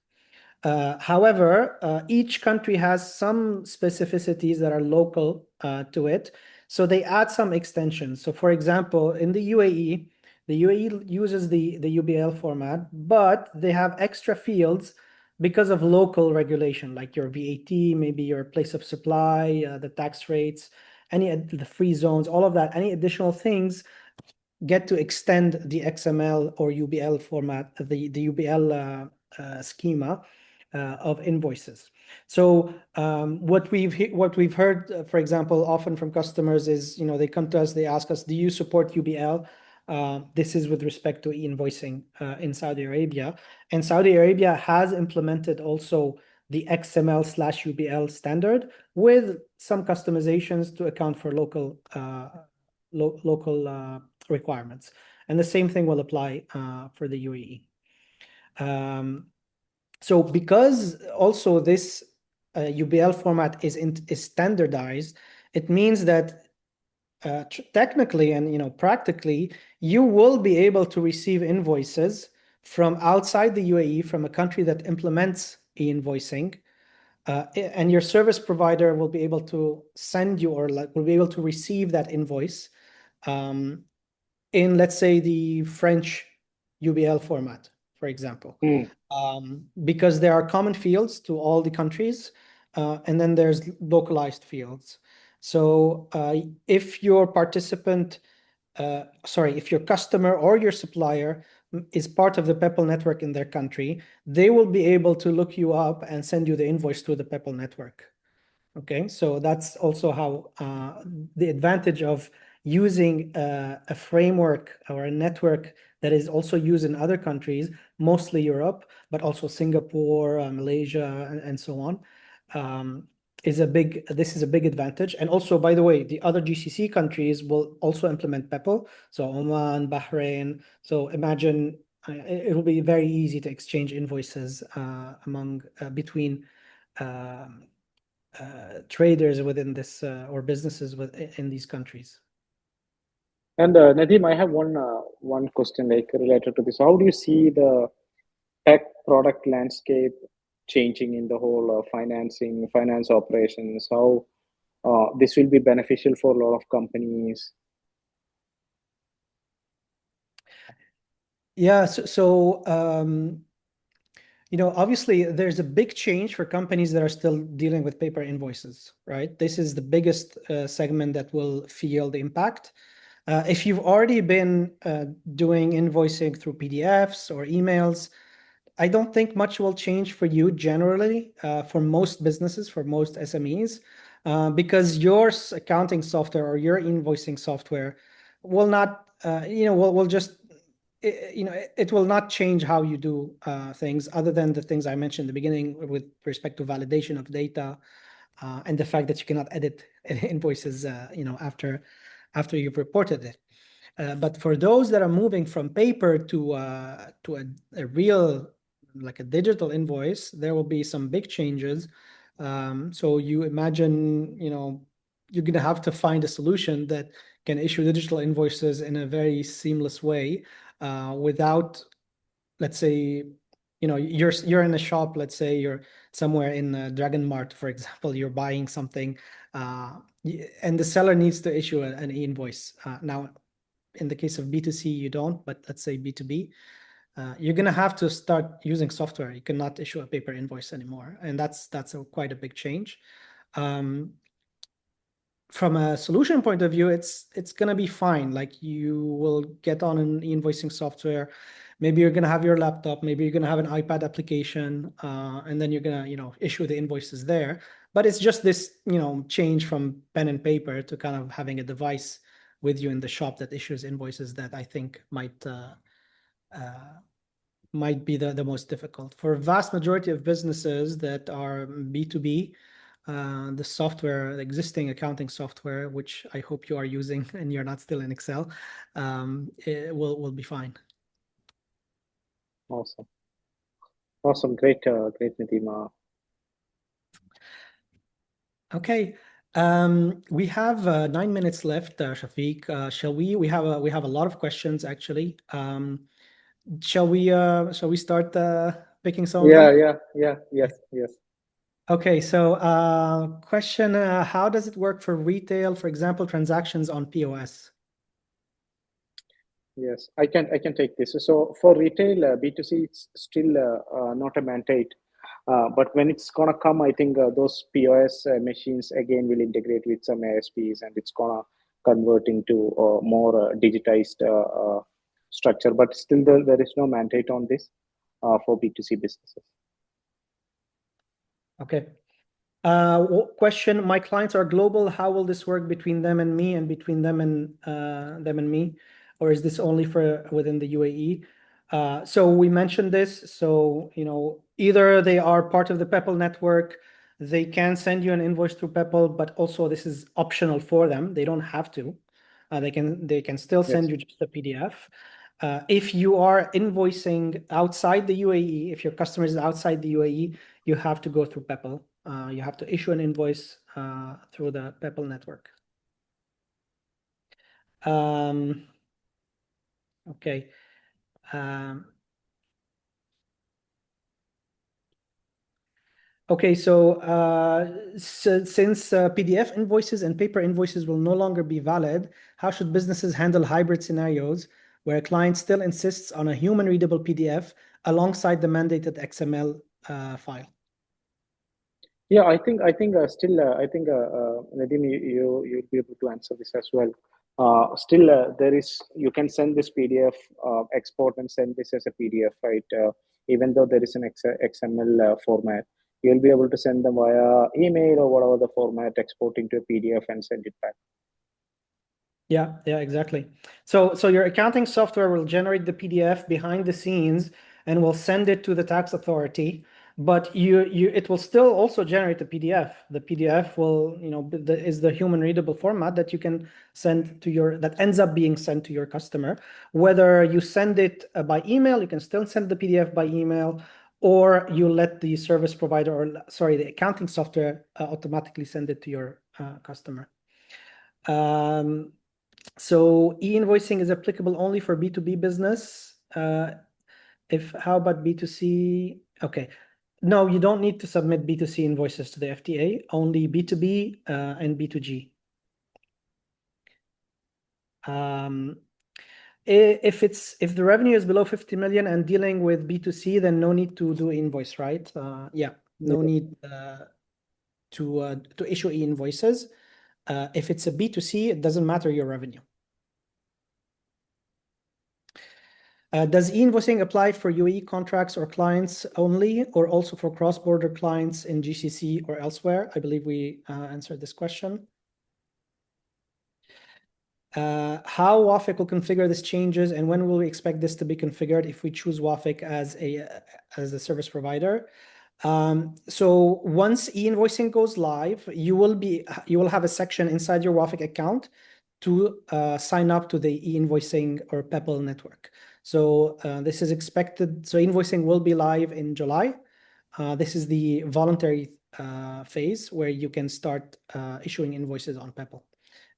However, each country has some specificities that are local to it. So they add some extensions. So for example, in the UAE uses the UBL format, but they have extra fields because of local regulation, like your VAT, maybe your place of supply, the tax rates, the free zones, all of that, any additional things get to extend the XML or UBL format, the UBL schema of invoices. So what we've heard, for example, often from customers is, they come to us, they ask us, do you support UBL? This is with respect to e-invoicing in Saudi Arabia. And Saudi Arabia has implemented also the XML/UBL standard with some customizations to account for local requirements. And the same thing will apply for the UAE. So because also this UBL format is standardized, it means that technically and practically, you will be able to receive invoices from outside the UAE, from a country that implements e-invoicing, and your service provider will be able to send you, or will be able to receive that invoice in, let's say, the French UBL format, for example. Because there are common fields to all the countries, and then there's localized fields. So if your customer or your supplier is part of the Peppol network in their country, they will be able to look you up and send you the invoice through the Peppol network. Okay, so that's also how the advantage of using a framework or a network that is also used in other countries, mostly Europe, but also Singapore, Malaysia, and so on, this is a big advantage. And also, by the way, the other GCC countries will also implement Peppol. So Oman, Bahrain. So imagine it will be very easy to exchange invoices between traders within this or businesses in these countries. And Nadim, I have one question like related to this. How do you see the tech product landscape changing in the whole finance operations? How this will be beneficial for a lot of companies? Yeah, so obviously there's a big change for companies that are still dealing with paper invoices, right? This is the biggest segment that will feel the impact. If you've already been doing invoicing through PDFs or emails, I don't think much will change for you generally, for most businesses, for most SMEs, because your accounting software or your invoicing software will not, will just, it will not change how you do things, other than the things I mentioned in the beginning with respect to validation of data, and the fact that you cannot edit invoices, after you've reported it. But for those that are moving from paper to a real, like a digital invoice, there will be some big changes. So you imagine, you're going to have to find a solution that can issue digital invoices in a very seamless way, without, let's say, you're in a shop, let's say you're somewhere in Dragon Mart, for example, you're buying something, and the seller needs to issue an e-invoice. Now, in the case of B2C, you don't, but let's say B2B, you're gonna have to start using software. You cannot issue a paper invoice anymore, and that's quite a big change. From a solution point of view, it's gonna be fine. Like you will get on an e-invoicing software. Maybe you're gonna have your laptop. Maybe you're gonna have an iPad application, and then you're gonna issue the invoices there. But it's just this change from pen and paper to kind of having a device with you in the shop that issues invoices that I think might be the most difficult. For a vast majority of businesses that are B2B, the software, the existing accounting software, which I hope you are using and you're not still in Excel, it will be fine. Awesome. Awesome. Great, great, Nadim. Okay. We have 9 minutes left, Shafeekh. Shall we? We have a lot of questions actually. Shall we start picking some of them? Yes. Okay, so question, how does it work for retail, for example, transactions on POS? Yes, I can take this. So for retail B2C, it's still not a mandate. But when it's gonna come, I think those POS machines again will integrate with some ASPs, and it's gonna convert into more digitized structure. But still, there is no mandate on this for B2C businesses. Okay. Question, my clients are global. How will this work between them and me and between them and me? Or is this only for within the UAE? So we mentioned this. So, either they are part of the Peppol network, they can send you an invoice through Peppol, but also this is optional for them. They don't have to. They can still send Yes. you just a PDF. If you are invoicing outside the UAE, if your customer is outside the UAE, you have to go through Peppol. You have to issue an invoice through the Peppol network. Okay. Okay, so since PDF invoices and paper invoices will no longer be valid, how should businesses handle hybrid scenarios where a client still insists on a human readable PDF alongside the mandated XML file? Yeah, I think still I think Nadim, you'll be able to answer this as well. Still, there is you can send this PDF export and send this as a PDF, right? Even though there is an XML format, you'll be able to send them via email or whatever the format, exporting to a PDF and send it back. Yeah, exactly. So your accounting software will generate the PDF behind the scenes and will send it to the tax authority, but it will still also generate the PDF. The PDF will, is the human readable format that you can send to that ends up being sent to your customer. Whether you send it by email, you can still send the PDF by email, or you let the service provider, or sorry, the accounting software automatically send it to your customer. So e-invoicing is applicable only for B2B business. How about B2C? Okay. No, you don't need to submit B2C invoices to the FTA, only B2B and B2G. If the revenue is below 50 million and dealing with B2C, then no need to do invoice, right? Yeah, no need to issue e-invoices. If it's a B2C, it doesn't matter your revenue. Does e-invoicing apply for UAE contracts or clients only, or also for cross-border clients in GCC or elsewhere? I believe we answered this question. How Wafeq will configure these changes, and when will we expect this to be configured if we choose Wafeq as a service provider? So once e-invoicing goes live, you will have a section inside your Wafeq account to sign up to the e-invoicing or Peppol network. So this is expected. So invoicing will be live in July. This is the voluntary phase where you can start issuing invoices on Peppol.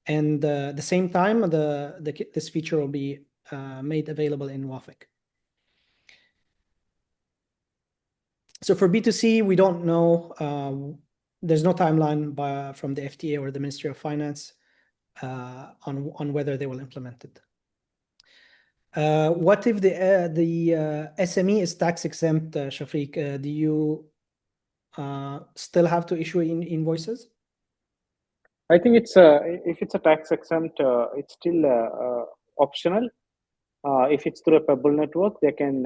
And the same time, this feature will be made available in Wafeq. So for B2C, we don't know. There's no timeline from the FTA or the Ministry of Finance on whether they will implement it. What if the SME is tax exempt, Shafeekh? Do you still have to issue invoices? I think it's if it's a tax exempt, it's still optional. If it's through a Pebble network, they can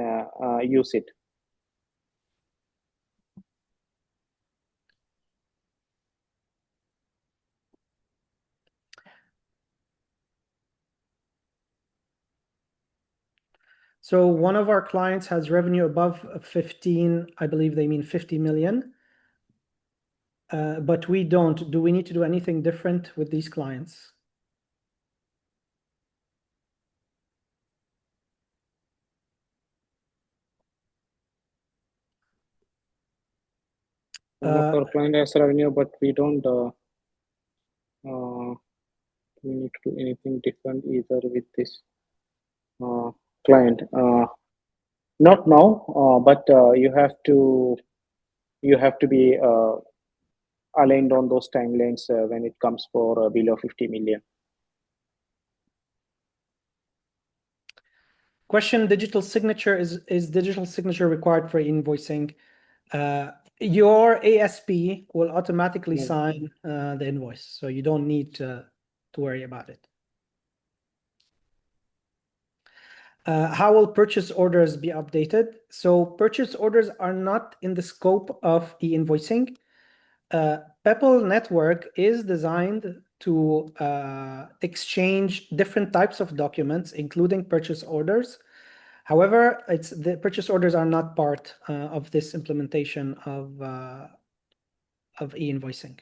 use it. So one of our clients has revenue above 15, I believe they mean 50 million. But we don't. Do we need to do anything different with these clients? One of our client has revenue, but we don't. We need to do anything different either with this client. Not now, but you have to be aligned on those timelines when it comes for below 50 million. Question: digital signature is digital signature required for invoicing? Your ASP will automatically sign the invoice, so you don't need to worry about it. How will purchase orders be updated? So purchase orders are not in the scope of e-invoicing. Pebble network is designed to exchange different types of documents, including purchase orders. However, the purchase orders are not part of this implementation of e-invoicing.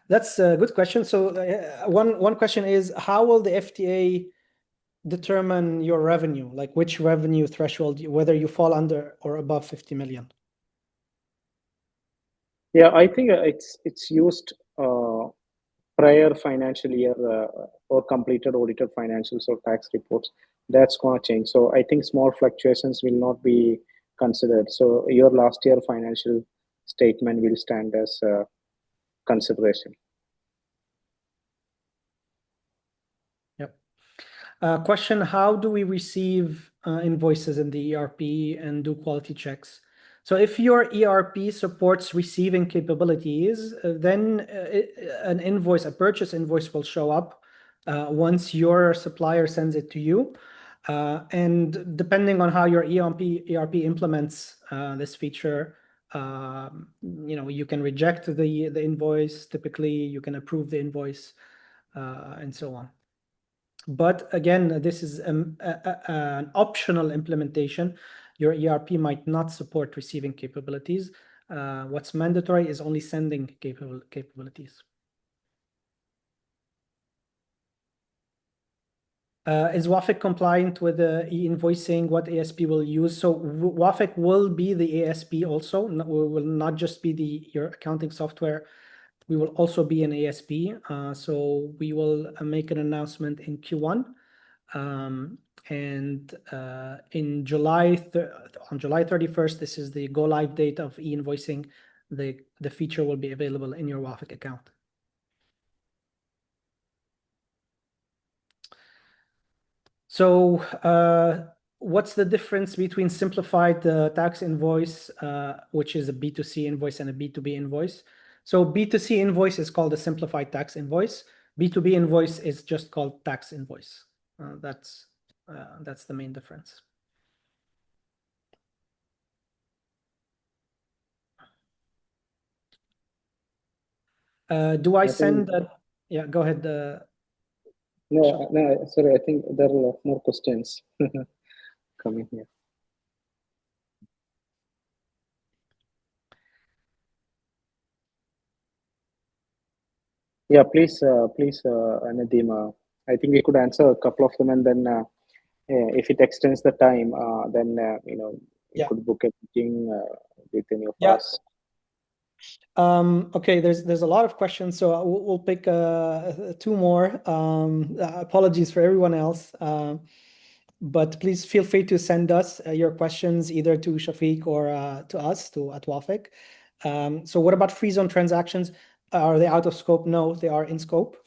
That's a good question. So one question is, how will the FTA determine your revenue? Like which revenue threshold, whether you fall under or above 50 million? Yeah, I think it's used prior financial year or completed audited financials or tax reports. That's going to change. So I think small fluctuations will not be considered. So your last year financial statement will stand as consideration. Yep. Question: how do we receive invoices in the ERP and do quality checks? So if your ERP supports receiving capabilities, then a purchase invoice will show up once your supplier sends it to you. And depending on how your ERP implements this feature, you can reject the invoice. Typically, you can approve the invoice, and so on. But again, this is an optional implementation. Your ERP might not support receiving capabilities. What's mandatory is only sending capabilities. Is Wafeq compliant with the e-invoicing? What ASP will use? So Wafeq will be the ASP also. We will not just be your accounting software. We will also be an ASP. So we will make an announcement in Q1. And on July 31st, this is the go live date of e-invoicing. The feature will be available in your Wafeq account. So what's the difference between simplified tax invoice, which is a B2C invoice, and a B2B invoice? So B2C invoice is called a simplified tax invoice. B2B invoice is just called tax invoice. That's the main difference. Do I send that? Yeah, go ahead. No, sorry. I think there are a lot more questions coming here. Yeah, please, Nadim. I think we could answer a couple of them, and then if it extends the time, then you Yeah. could book a meeting with any of Yeah. us. Okay, there's a lot of questions, so we'll pick two more. Apologies for everyone else, but please feel free to send us your questions either to Shafeekh or to us at Wafeq. So what about free zone transactions? Are they out of scope? No, they are in scope.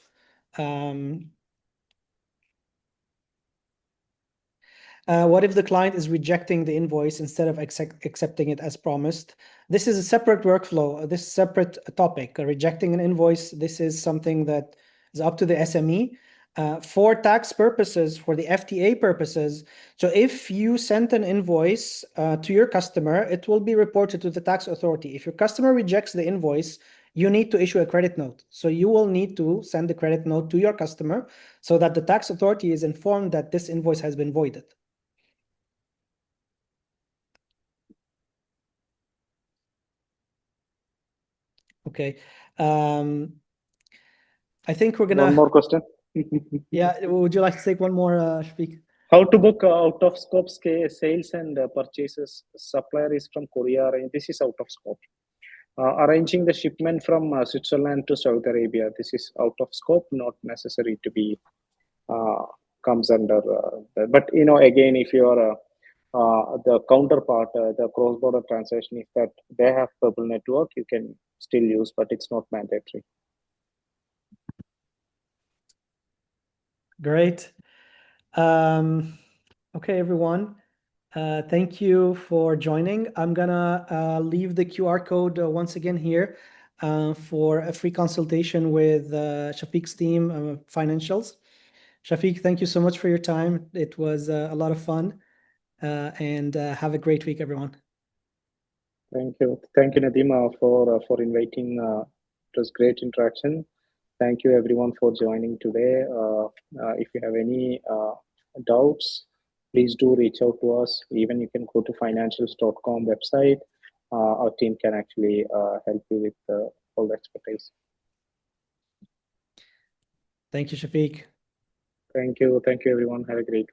What if the client is rejecting the invoice instead of accepting it as promised? This is a separate workflow, this separate topic. Rejecting an invoice, this is something that is up to the SME. For tax purposes, for the FTA purposes, so if you sent an invoice to your customer, it will be reported to the tax authority. If your customer rejects the invoice, you need to issue a credit note. So you will need to send the credit note to your customer so that the tax authority is informed that this invoice has been voided. Okay. I think we're One gonna. more question. Yeah. Would you like to take one more, Shafeekh? How to book out of scope sales and purchases? Supplier is from Korea. And this is out of scope. Arranging the shipment from Switzerland to Saudi Arabia. This is out of scope, not necessary to be comes under. But again, if you are the counterpart, the cross-border transaction, if that they have purple network, you can still use, but it's not mandatory. Great. Okay, everyone. Thank you for joining. I'm gonna leave the QR code once again here for a free consultation with Shafeekh's team, Financials. Shafeekh, thank you so much for your time. It was a lot of fun, and have a great week, everyone. Thank you, Nadim, for inviting. It was great interaction. Thank you, everyone, for joining today. If you have any doubts, please do reach out to us. Even you can go to Finanshels.com website. Our team can actually help you with all the expertise. Thank you, Shafeekh. Thank you, everyone. Have a great